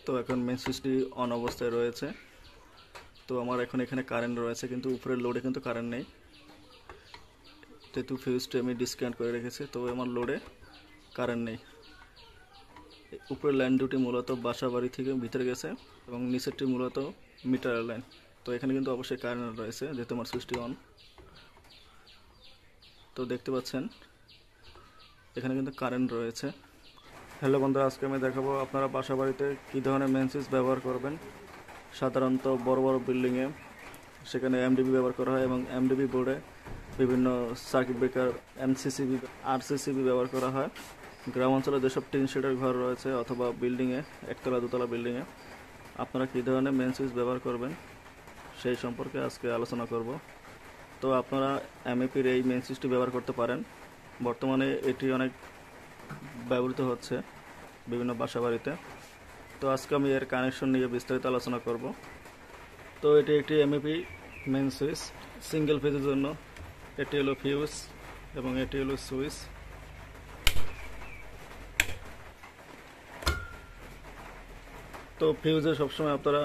তো এখন মেন সুইচটি অন অবস্থায় রয়েছে। তো আমার এখন এখানে কারেন্ট রয়েছে, কিন্তু উপরের লোডে কিন্তু কারেন্ট নেই, যেহেতু ফিউজটি আমি ডিসকানেক্ট করে রেখেছি। তো আমার লোডে কারেন্ট নেই। উপরের লাইন দুটি মূলত বাসা বাড়ি থেকে ভিতরে গেছে এবং নিচেরটি মূলত মিটারের লাইন। তো এখানে কিন্তু অবশ্যই কারেন্ট রয়েছে, যেহেতু আমার সুইচটি অন। তো দেখতে পাচ্ছেন এখানে কিন্তু কারেন্ট রয়েছে। হ্যালো বন্ধুরা, আজকে আমি দেখাবো আপনারা বাসা বাড়িতে কী ধরনের মেন সুইচ ব্যবহার করবেন। সাধারণত বড় বড় বিল্ডিংয়ে সেখানে এমডিবি ব্যবহার করা হয় এবং এমডিবি বোর্ডে বিভিন্ন সার্কিট ব্রেকার, এমসিসিবি, আরসিসিবি ব্যবহার করা হয়। গ্রাম অঞ্চলে যেসব টিন শেডের ঘর রয়েছে অথবা বিল্ডিংয়ে, একতলা দোতলা বিল্ডিংয়ে আপনারা কী ধরনের মেন সুইচ ব্যবহার করবেন সেই সম্পর্কে আজকে আলোচনা করব। তো আপনারা এমইপির এই মেন সুইচটি ব্যবহার করতে পারেন। বর্তমানে এটি অনেক ব্যবহৃত হচ্ছে বিভিন্ন বাসা বাড়িতে। তো আজকে আমি এর কানেকশন নিয়ে বিস্তারিত আলোচনা করব। তো এটি একটি এমইপি মেন সুইচ, সিঙ্গেল ফেজের জন্য। এটি হলো ফিউজ এবং এটি হলো সুইচ। তো ফিউজে সবসময় আপনারা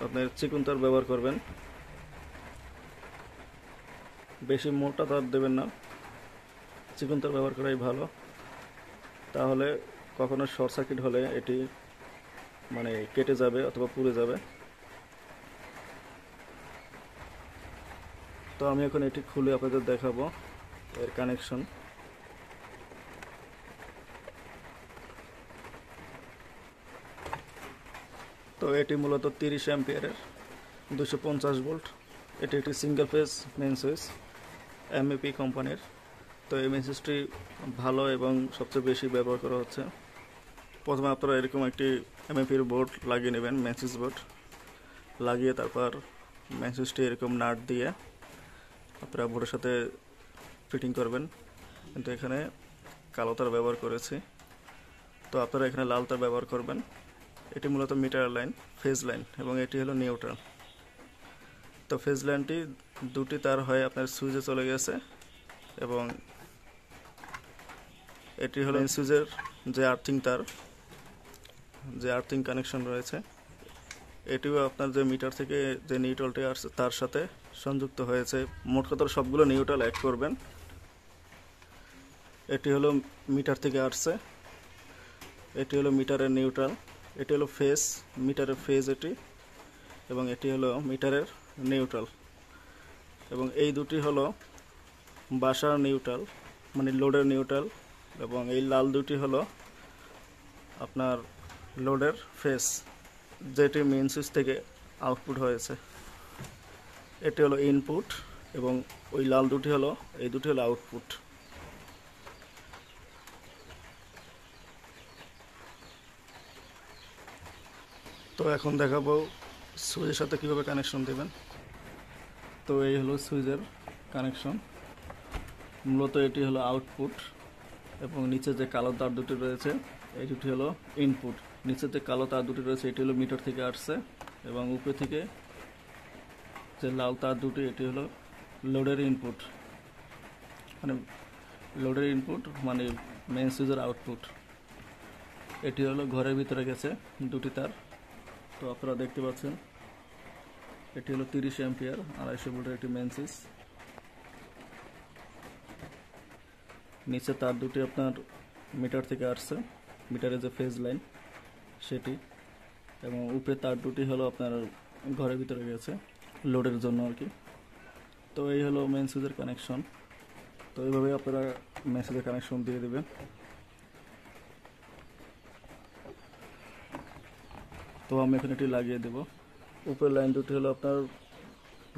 আপনার চিকন তার ব্যবহার করবেন, বেশি মোটা তার দেবেন না, চিকন তার ব্যবহার করাই ভালো। তাহলে কখনো শর্ট সার্কিট হলে এটি কেটে যাবে অথবা পুড়ে যাবে। তো আমি এখন এটি খুলে আপনাদের দেখাবো এর কানেকশন। তো এটি মূলত 30 অ্যাম্পিয়ারের 250 ভোল্ট। এটি একটি single phase main switch MEP কোম্পানির। তো এই মেন সুইচটি ভালো এবং সবচেয়ে বেশি ব্যবহার করা হচ্ছে। প্রথমে আপনারা এরকম একটি এমইপির বোর্ড লাগিয়ে নেবেন, মেন সুইচ বোর্ড লাগিয়ে তারপর মেন সুইচটি এরকম নাট দিয়ে আপনারা বোর্ডের সাথে ফিটিং করবেন। কিন্তু এখানে কালো তার ব্যবহার করেছি, তো আপনারা এখানে লাল তার ব্যবহার করবেন। এটি মূলত মিটার লাইন, ফেজ লাইন, এবং এটি হলো নিউট্রাল। তো ফেজ লাইনটি দুটি তার হয়ে আপনার সুইচে চলে গেছে এবং এটি হলো সুইচের যে আর্থিং তার, যে আর্থিং কানেকশন রয়েছে, এটিও আপনার যে মিটার থেকে যে নিউট্রালটি আসছে তার সাথে সংযুক্ত হয়েছে। মোট কথা সবগুলো নিউট্রাল অ্যাড করবেন। এটি হলো মিটার থেকে আসছে, এটি হলো মিটারের নিউট্রাল, এটি হলো ফেজ, মিটারের ফেজ এটি, এবং এটি হলো মিটারের নিউট্রাল। এবং এই দুটি হলো বাসার নিউট্রাল, লোডের নিউট্রাল, এবং এই লাল দুটি হলো আপনার লোডের ফেজ, যেটি মেইন সুইচ থেকে আউটপুট হয়েছে। এটি হলো ইনপুট এবং ওই লাল দুটি হলো, এই দুটি হলো আউটপুট। তো এখন দেখাবো সুইচের সাথে কীভাবে কানেকশন দেবেন। তো এই হলো সুইচের কানেকশন। মূলত এটি হলো আউটপুট এবং নিচে যে কালো তার দুটি রয়েছে এই দুটি হলো ইনপুট। নিচে যে কালো তার দুটি রয়েছে এটি হলো মিটার থেকে আসছে, এবং উপরে থেকে যে লাল তার দুটি এটি হলো লোডের ইনপুট, লোডের ইনপুট মেইন সুইচের আউটপুট। এটি হলো ঘরের ভিতরে গেছে দুটি তার। তো আপনারা দেখতে পাচ্ছেন এটি হলো 30 অ্যাম্পিয়ার 250 ভোল্টের একটি মেইন সুইচ। নিচে তার দুটি আপনার মিটার থেকে আসছে, মিটারের যে ফেজ লাইন সেটি, এবং উপরে তার দুটি হলো আপনার ঘরের ভিতরে গেছে লোডের জন্য আর কি। তো এই হলো মেইন সুইচের কানেকশন। তো এইভাবে আপনারা মেইন সুইচের কানেকশন দিয়ে দেবেন। তো আমি এখানে এটি লাগিয়ে দেব। উপরের লাইন দুটি হলো আপনার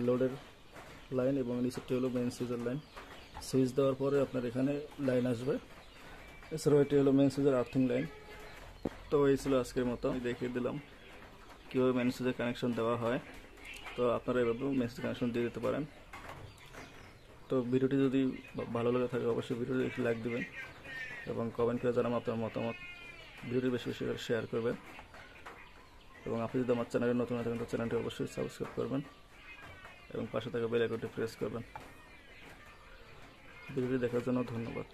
লোডের লাইন এবং নিচেরটি হলো মেইন সুইচের লাইন। সুইচ দেওয়ার পরে আপনার এখানে লাইন আসবে। এছাড়াও এটি হলো মেইন সুইচের আর্থিং লাইন। তো এই ছিল আজকের মতো, আমি দেখিয়ে দিলাম কীভাবে মেইন সুইচের কানেকশন দেওয়া হয়। তো আপনারা এভাবেও মেইন সুইচের কানেকশন দিয়ে দিতে পারেন। তো ভিডিওটি যদি ভালো লাগে থাকে অবশ্যই ভিডিওটি একটু লাইক দেবেন এবং কমেন্ট করে জানাবেন আপনার মতামত। ভিডিওটি বেশি বেশি করে শেয়ার করবেন এবং আপনি যদি আমার চ্যানেলে নতুন থাকেন তো চ্যানেলটি অবশ্যই সাবস্ক্রাইব করবেন এবং পাশে থাকা বেল আইকনটি প্রেস করবেন। ভিডিওটি দেখার জন্য ধন্যবাদ।